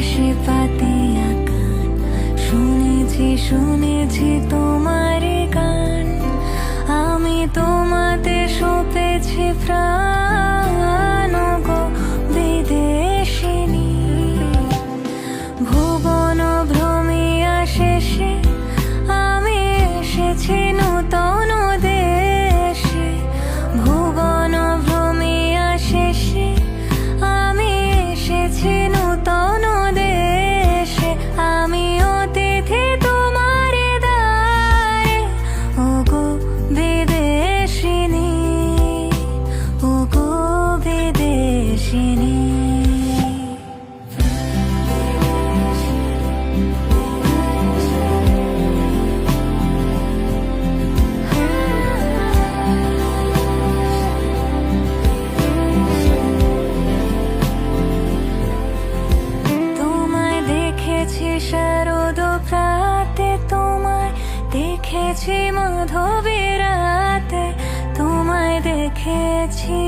বাতাসে পাতিয়া গান, শুনেছি শুনেছি তোমার গান। আমি তোমাতে সপেছি প্রাণ গো বিদেশিনী। ভুবন ভ্রমিয়া শেষে আমি এসেছি নূতন দেশে। ভুবন ভ্রমিয়া শেষে আমি এসেছি নূতন দেশে। আমি অতিথি তোমার দ্বারে ওগো বিদেশিনী, ওগো বিদেশিনী। শারদ প্রাতে তোমায় দেখেছি, মাধবী রাতে তোমায় দেখেছি।